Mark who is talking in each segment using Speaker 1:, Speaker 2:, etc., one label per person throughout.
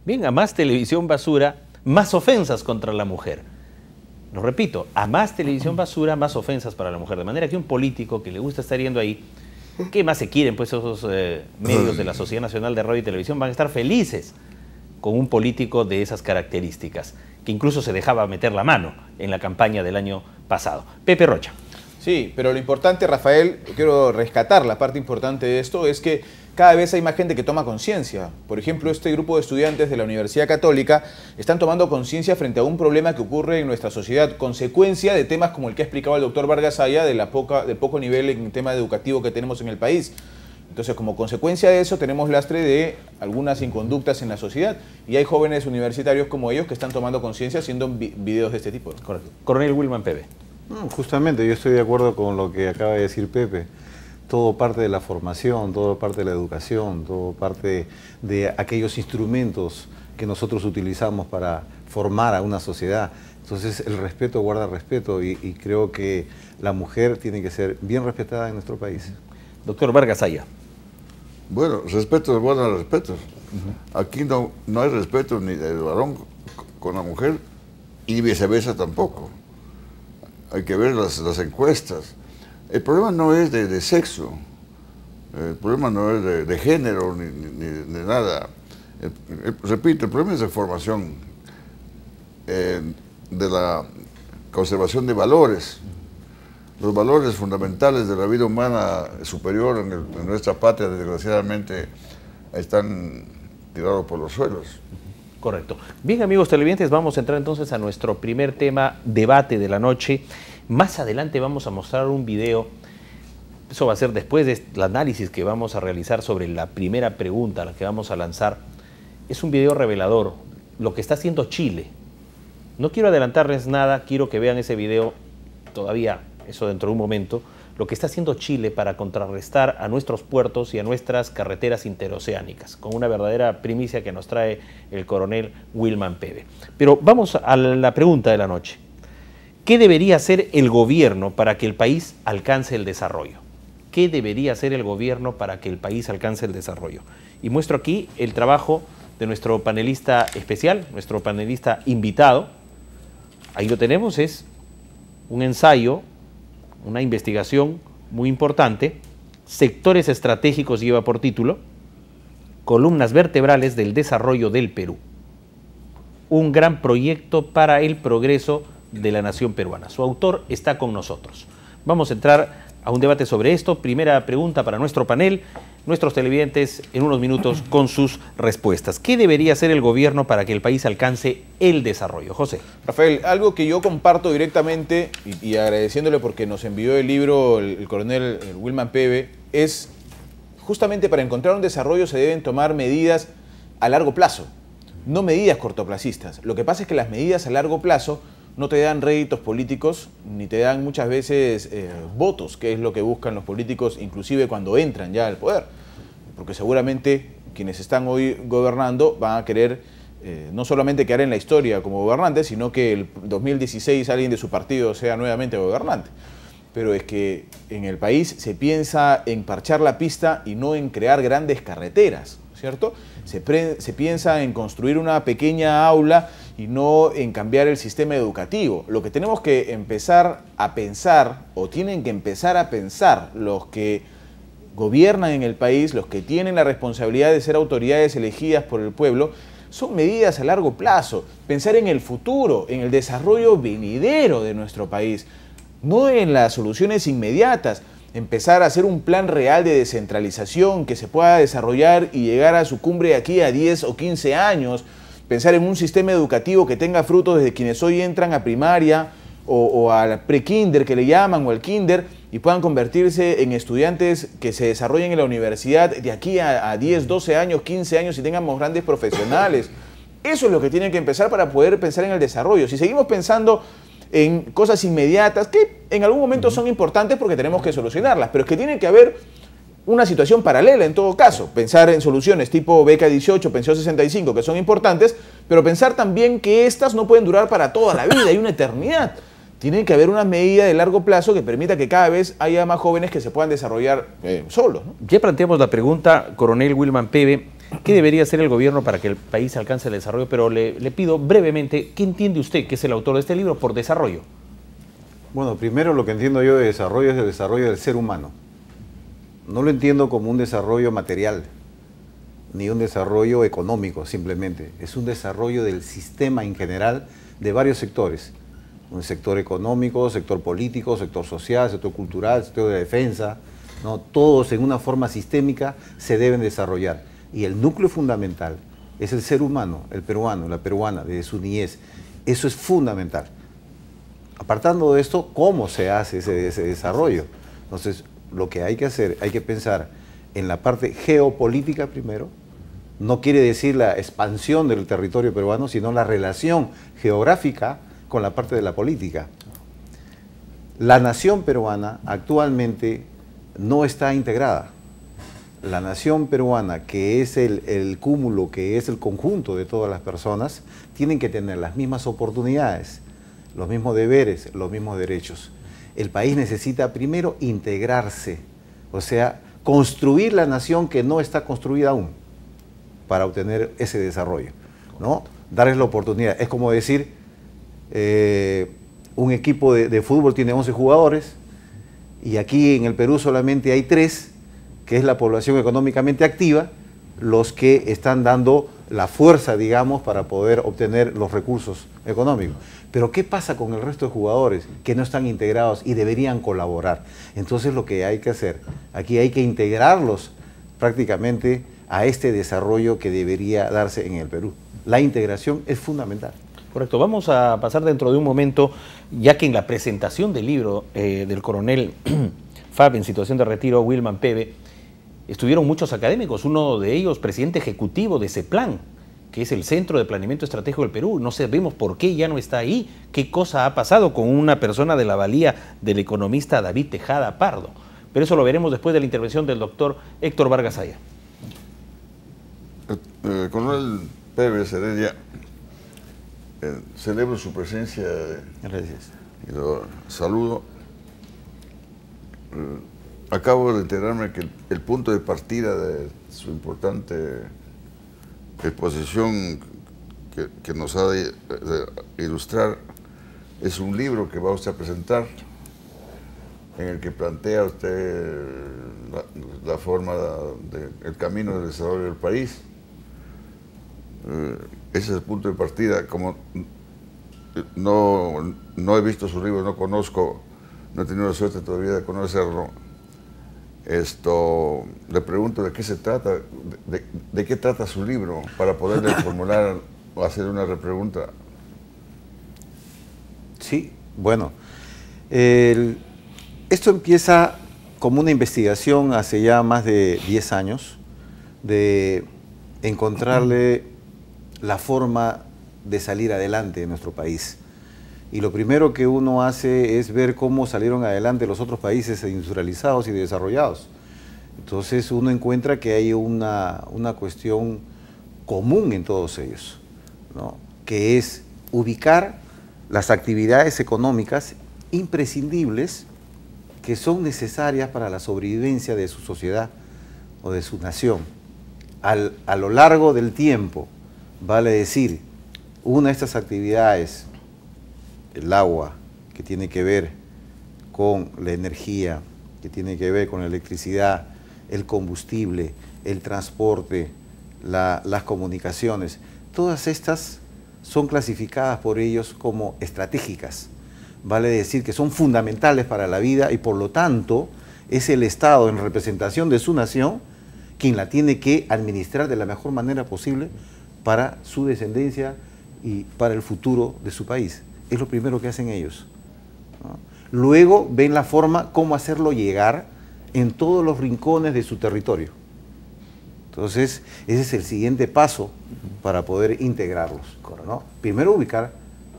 Speaker 1: Bien, a más televisión basura, más ofensas contra la mujer. Lo repito, a más televisión basura, más ofensas para la mujer. De manera que un político que le gusta estar yendo ahí, ¿qué más se quieren? Pues esos medios de la Sociedad Nacional de Radio y Televisión van a estar felices con un político de esas características, que incluso se dejaba meter la mano en la campaña del año pasado. Pepe Rocha.
Speaker 2: Sí, pero lo importante, Rafael, quiero rescatar la parte importante de esto, es que cada vez hay más gente que toma conciencia. Por ejemplo, este grupo de estudiantes de la Universidad Católica están tomando conciencia frente a un problema que ocurre en nuestra sociedad, consecuencia de temas como el que ha explicado el doctor Vargas Saya, del poco nivel en el tema educativo que tenemos en el país. Entonces, como consecuencia de eso, tenemos lastre de algunas inconductas en la sociedad y hay jóvenes universitarios como ellos que están tomando conciencia haciendo videos de este tipo.
Speaker 1: Correcto. Coronel Wilman Pebe.
Speaker 3: No, justamente, yo estoy de acuerdo con lo que acaba de decir Pepe. Todo parte de la formación, todo parte de la educación, todo parte de aquellos instrumentos que nosotros utilizamos para formar a una sociedad. Entonces, el respeto guarda respeto y creo que la mujer tiene que ser bien respetada en nuestro país.
Speaker 1: Doctor Vargas Saya.
Speaker 4: Bueno, respeto es bueno, respeto. Aquí no hay respeto ni del varón con la mujer y viceversa tampoco. Hay que ver las encuestas. El problema no es de sexo, el problema no es de género ni de nada. Repito, el problema es de formación, de la conservación de valores. Los valores fundamentales de la vida humana superior en nuestra patria, desgraciadamente, están tirados por los suelos.
Speaker 1: Correcto. Bien, amigos televidentes, vamos a entrar entonces a nuestro primer tema, debate de la noche. Más adelante vamos a mostrar un video, eso va a ser después del análisis que vamos a realizar sobre la primera pregunta, la que vamos a lanzar. Es un video revelador, lo que está haciendo Chile. No quiero adelantarles nada, quiero que vean ese video todavía, eso dentro de un momento, lo que está haciendo Chile para contrarrestar a nuestros puertos y a nuestras carreteras interoceánicas, con una verdadera primicia que nos trae el coronel Wilman Pebe. Pero vamos a la pregunta de la noche. ¿Qué debería hacer el gobierno para que el país alcance el desarrollo? ¿Qué debería hacer el gobierno para que el país alcance el desarrollo? Y muestro aquí el trabajo de nuestro panelista especial, nuestro panelista invitado. Ahí lo tenemos, es un ensayo, una investigación muy importante. Sectores estratégicos lleva por título Columnas vertebrales del desarrollo del Perú. Un gran proyecto para el progreso de la nación peruana. Su autor está con nosotros. Vamos a entrar a un debate sobre esto. Primera pregunta para nuestro panel. Nuestros televidentes en unos minutos con sus respuestas. ¿Qué debería hacer el gobierno para que el país alcance el desarrollo? José.
Speaker 2: Rafael, algo que yo comparto directamente y agradeciéndole porque nos envió el libro el coronel Wilman Pebe, es justamente para encontrar un desarrollo se deben tomar medidas a largo plazo, no medidas cortoplacistas. Lo que pasa es que las medidas a largo plazo no te dan réditos políticos, ni te dan muchas veces votos, que es lo que buscan los políticos, inclusive cuando entran ya al poder. Porque seguramente quienes están hoy gobernando van a querer no solamente quedar en la historia como gobernantes, sino que el 2016 alguien de su partido sea nuevamente gobernante. Pero es que en el país se piensa en parchar la pista y no en crear grandes carreteras, ¿cierto? Se piensa en construir una pequeña aula y no en cambiar el sistema educativo. Lo que tenemos que empezar a pensar, o tienen que empezar a pensar los que gobiernan en el país, los que tienen la responsabilidad de ser autoridades elegidas por el pueblo, son medidas a largo plazo. Pensar en el futuro, en el desarrollo venidero de nuestro país, no en las soluciones inmediatas. Empezar a hacer un plan real de descentralización que se pueda desarrollar y llegar a su cumbre de aquí a 10 o 15 años. Pensar en un sistema educativo que tenga frutos desde quienes hoy entran a primaria o al pre-kinder que le llaman o al kinder y puedan convertirse en estudiantes que se desarrollen en la universidad de aquí a 10, 12 años, 15 años y tengamos grandes profesionales. Eso es lo que tienen que empezar para poder pensar en el desarrollo. Si seguimos pensando en cosas inmediatas, que en algún momento son importantes porque tenemos que solucionarlas, pero es que tiene que haber una situación paralela en todo caso. Pensar en soluciones tipo beca 18, pensión 65, que son importantes, pero pensar también que estas no pueden durar para toda la vida y una eternidad. Tiene que haber una medida de largo plazo que permita que cada vez haya más jóvenes que se puedan desarrollar solos, ¿no?
Speaker 1: Ya planteamos la pregunta, coronel Wilman Pebe. ¿Qué debería hacer el gobierno para que el país alcance el desarrollo? Pero le pido brevemente, ¿qué entiende usted, que es el autor de este libro, por desarrollo?
Speaker 3: Bueno, primero lo que entiendo yo de desarrollo es el desarrollo del ser humano. No lo entiendo como un desarrollo material, ni un desarrollo económico simplemente. Es un desarrollo del sistema en general de varios sectores. Un sector económico, sector político, sector social, sector cultural, sector de defensa, ¿no? Todos en una forma sistémica se deben desarrollar. Y el núcleo fundamental es el ser humano, el peruano, la peruana, desde su niñez. Eso es fundamental. Apartando de esto, ¿cómo se hace ese desarrollo? Entonces, lo que hay que hacer, hay que pensar en la parte geopolítica primero. No quiere decir la expansión del territorio peruano, sino la relación geográfica con la parte de la política. La nación peruana actualmente no está integrada. La nación peruana, que es el cúmulo, que es el conjunto de todas las personas, tienen que tener las mismas oportunidades, los mismos deberes, los mismos derechos. El país necesita primero integrarse, o sea, construir la nación que no está construida aún para obtener ese desarrollo, ¿no? Darles la oportunidad. Es como decir, un equipo de fútbol tiene 11 jugadores y aquí en el Perú solamente hay 3, que es la población económicamente activa, los que están dando la fuerza, digamos, para poder obtener los recursos económicos. Pero ¿qué pasa con el resto de jugadores que no están integrados y deberían colaborar? Entonces lo que hay que hacer, aquí hay que integrarlos prácticamente a este desarrollo que debería darse en el Perú. La integración es fundamental.
Speaker 1: Correcto, vamos a pasar dentro de un momento, ya que en la presentación del libro del coronel FAB en situación de retiro, Wilman Pebe, estuvieron muchos académicos, uno de ellos presidente ejecutivo de CEPLAN, que es el Centro de Planeamiento Estratégico del Perú. No sabemos por qué ya no está ahí, qué cosa ha pasado con una persona de la valía del economista David Tejada Pardo. Pero eso lo veremos después de la intervención del doctor Héctor Vargas Aya.
Speaker 4: Coronel Pebe Heredia, celebro su presencia.
Speaker 3: Gracias.
Speaker 4: Y lo saludo. Acabo de enterarme que el punto de partida de su importante exposición que nos ha de ilustrar es un libro que va usted a presentar, en el que plantea usted la forma el camino del desarrollo del país. Ese es el punto de partida. Como no he visto su libro, no conozco, no he tenido la suerte todavía de conocerlo, le pregunto de qué se trata, de qué trata su libro, para poderle formular o hacer una repregunta.
Speaker 3: Sí, bueno, esto empieza como una investigación hace ya más de 10 años de encontrarle la forma de salir adelante en nuestro país. Y lo primero que uno hace es ver cómo salieron adelante los otros países industrializados y desarrollados. Entonces uno encuentra que hay una cuestión común en todos ellos, ¿no? Que es ubicar las actividades económicas imprescindibles que son necesarias para la sobrevivencia de su sociedad o de su nación. A lo largo del tiempo, vale decir, una de estas actividades, el agua, que tiene que ver con la energía, que tiene que ver con la electricidad, el combustible, el transporte, las comunicaciones, todas estas son clasificadas por ellos como estratégicas. Vale decir que son fundamentales para la vida y por lo tanto es el Estado en representación de su nación quien la tiene que administrar de la mejor manera posible para su descendencia y para el futuro de su país. Es lo primero que hacen ellos, ¿no? Luego ven la forma cómo hacerlo llegar en todos los rincones de su territorio. Entonces, ese es el siguiente paso para poder integrarlos, ¿no? Primero ubicar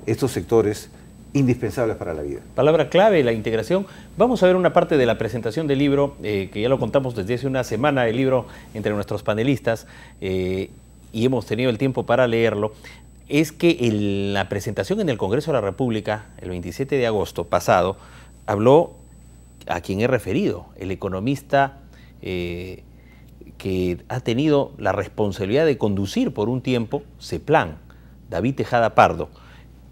Speaker 3: estos sectores indispensables para la vida.
Speaker 1: Palabra clave, la integración. Vamos a ver una parte de la presentación del libro, que ya lo contamos desde hace una semana, el libro entre nuestros panelistas, y hemos tenido el tiempo para leerlo. Es que en la presentación en el Congreso de la República, el 27 de agosto pasado, habló a quien he referido, el economista que que ha tenido la responsabilidad de conducir por un tiempo CEPLAN, David Tejada Pardo.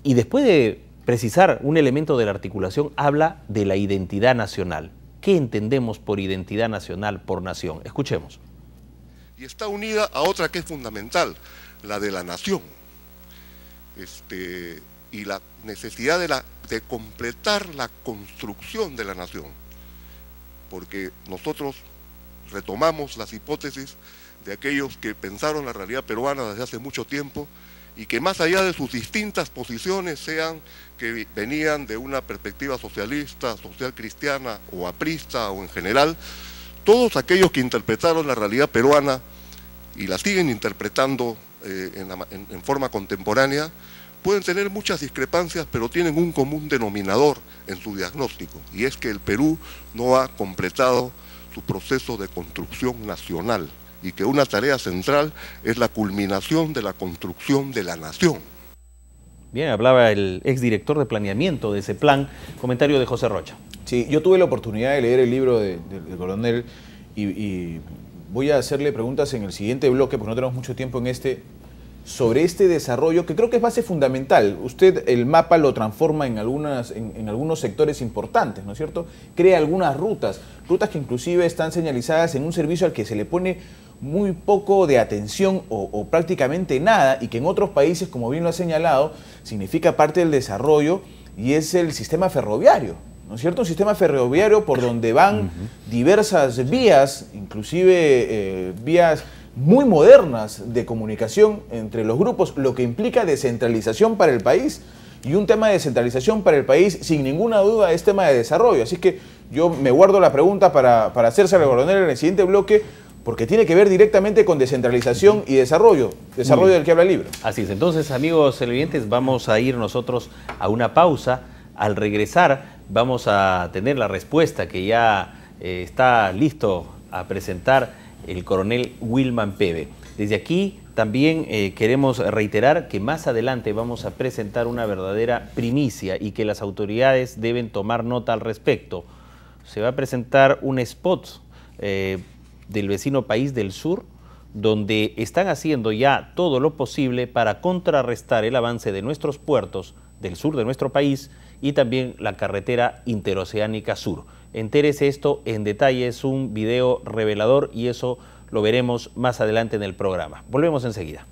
Speaker 1: Y después de precisar un elemento de la articulación, habla de la identidad nacional. ¿Qué entendemos por identidad nacional, por nación? Escuchemos.
Speaker 5: Y está unida a otra que es fundamental, la de la nación. Y la necesidad de completar la construcción de la nación. Porque nosotros retomamos las hipótesis de aquellos que pensaron la realidad peruana desde hace mucho tiempo y que más allá de sus distintas posiciones, sean que venían de una perspectiva socialista, social cristiana o aprista o en general, todos aquellos que interpretaron la realidad peruana y la siguen interpretando en forma contemporánea, pueden tener muchas discrepancias, pero tienen un común denominador en su diagnóstico, y es que el Perú no ha completado su proceso de construcción nacional, y que una tarea central es la culminación de la construcción de la nación.
Speaker 1: Bien, hablaba el exdirector de planeamiento de CEPLAN, comentario de José Rocha.
Speaker 2: Sí, yo tuve la oportunidad de leer el libro del coronel y voy a hacerle preguntas en el siguiente bloque, porque no tenemos mucho tiempo en sobre este desarrollo, que creo que es base fundamental. Usted el mapa lo transforma en algunos sectores importantes, ¿no es cierto? Crea algunas rutas que inclusive están señalizadas en un servicio al que se le pone muy poco de atención o prácticamente nada, y que en otros países, como bien lo ha señalado, significa parte del desarrollo, y es el sistema ferroviario, ¿no es cierto? Un sistema ferroviario por donde van diversas vías, inclusive vías muy modernas de comunicación entre los grupos, lo que implica descentralización para el país, y un tema de descentralización para el país sin ninguna duda es tema de desarrollo. Así que yo me guardo la pregunta para hacerse al coronel en el siguiente bloque, porque tiene que ver directamente con descentralización y desarrollo del que habla el libro.
Speaker 1: Así es. Entonces, amigos televidentes, vamos a ir nosotros a una pausa. Al regresar vamos a tener la respuesta que ya está listo a presentar el coronel Wilman Peve. Desde aquí también queremos reiterar que más adelante vamos a presentar una verdadera primicia y que las autoridades deben tomar nota al respecto. Se va a presentar un spot del vecino país del sur, donde están haciendo ya todo lo posible para contrarrestar el avance de nuestros puertos del sur de nuestro país y también la carretera interoceánica sur. Entérese esto en detalle, es un video revelador y eso lo veremos más adelante en el programa. Volvemos enseguida.